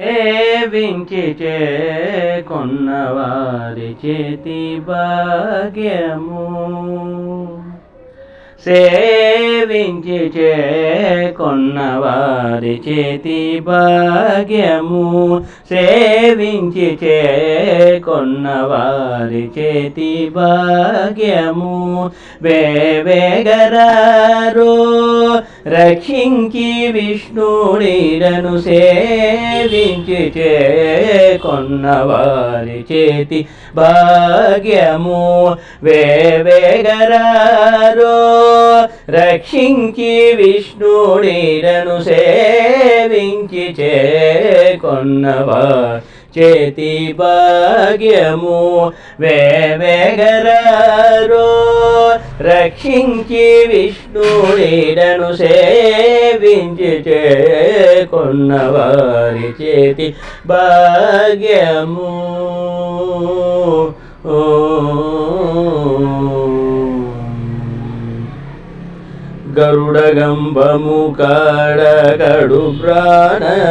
సేవించి చేకొన్నవారి చేతి భాగ్యము సేవించి చేకొన్నవారి చేతి భాగ్యము సేవించి చేకొన్నవారి చేతి భాగ్యము వేవేగరారో రక్షించి విష్ణుడిరను సేవించి చేకొన్నవారి చేతి భాగ్యము వేవేగరారో రక్షించి విష్ణుడిరను సేవించి చేకొన్నవారి చేతి భాగ్యము వేవేగరారో రక్షించి విష్ణుడిరను సేవించి చేకొన్నవారి చేతి భాగ్యము గరుడగంబము కాడగడు ప్రాణచారులకు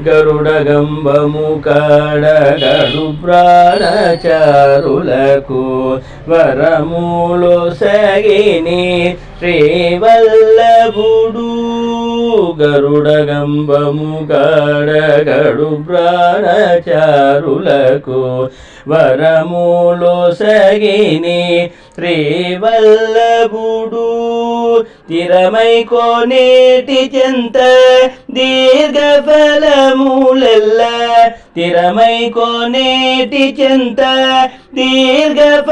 గరుడగంబము కాడగడు ప్రాణచారులకు వరములో సగిని శ్రీవల్లభుడు గరుడగంబము కాడగడు ప్రాణచారులకు వరములో సగిని శ్రీవల్లభుడు తిరమై కోనేటి చెంత దీర్ఘఫలములెల్ల తిరమై కోనేటి చెంత దీర్ఘఫలములెల్ల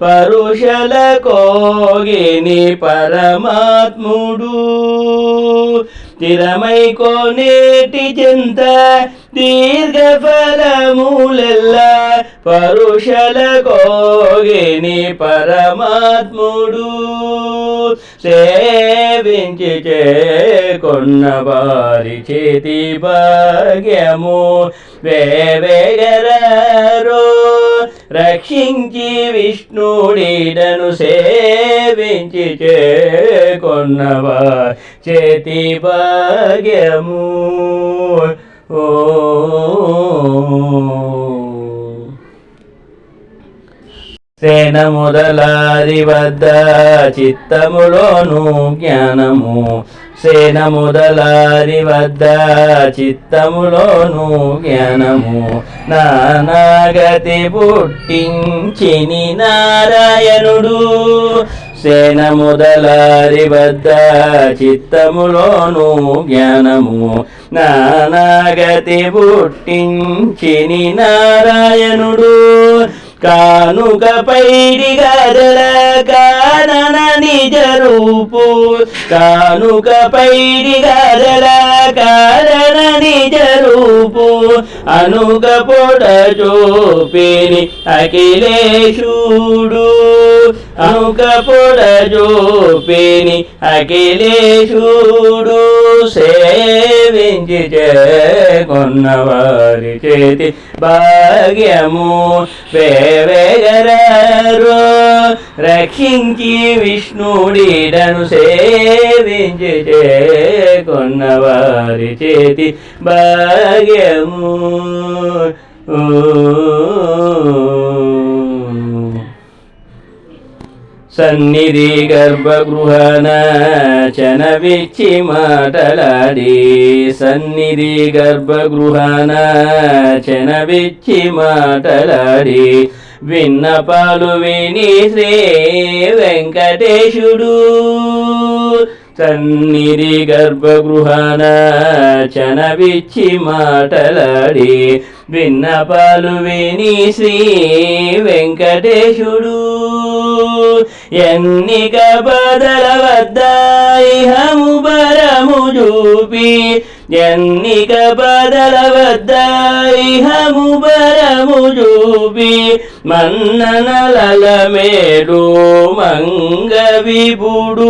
పరుషల కోగిని పరమాత్ముడు తిరమై కోనేటి చెంత దీర్ఘఫలములెల్ల పరుషల కోగిని పరమాత్ముడు సేవించి చేకొన్నవారి చేతి భాగ్యము వేవేగరారో రక్షించి విష్ణుడిరను సేవించి చేకొన్నవారి చేతి భాగ్యము సేన మొదలారి వద్ద చిత్తములోను జ్ఞానము సేన మొదలారి వద్ద చిత్తములోను జ్ఞానము నానాగతి పుట్టించిని నారాయణుడు సేన మొదలారి వద్ద చిత్తములోను జ్ఞానము నానాగతి పుట్టించిని నారాయణుడు కానుక పైడి గదల కానన నిజ రూపు కానుక పైడి గదల కారణ నిజ రూపు అనుక పొడ చూపిని అఖిలేశుడు అనుక పొడ చూపిని అఖిలేశుడు సేవించి చేకొన్నవారి చేతి భాగ్యము వేవేగరారో రక్షించి విష్ణుడిరను సేవించి చేకొన్నవారి చేతి భాగ్యము సన్నిధి గర్భగృహన చనవిచ్చి మాటలాడి సన్నిధి గర్భగృహన చనవిచ్చి మాటలాడి విన్నపాలు విని శ్రీ వెంకటేశుడు సన్నిధి గర్భగృహన చనవిచ్చి మాటలాడి విన్నపాలు విని శ్రీ వెంకటేశుడు ఎన్నిక బదల వద్ద ఇహము బరము చూపి ఎన్నిక బదల వద్ద ఇహము బరము చూపి మన్ననల మేడు మంగ విభుడు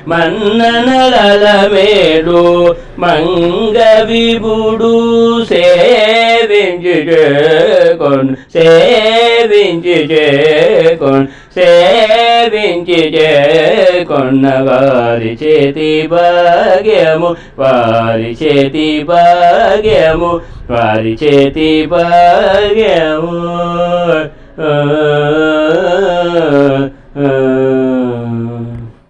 మన్ననల మేడు మంగ విభుడు సేవించి చేకొన్ సేవించి చేకొన్న వారి చేతి భాగ్యము వారి చేతి భాగ్యము వారి చేతి భాగ్యము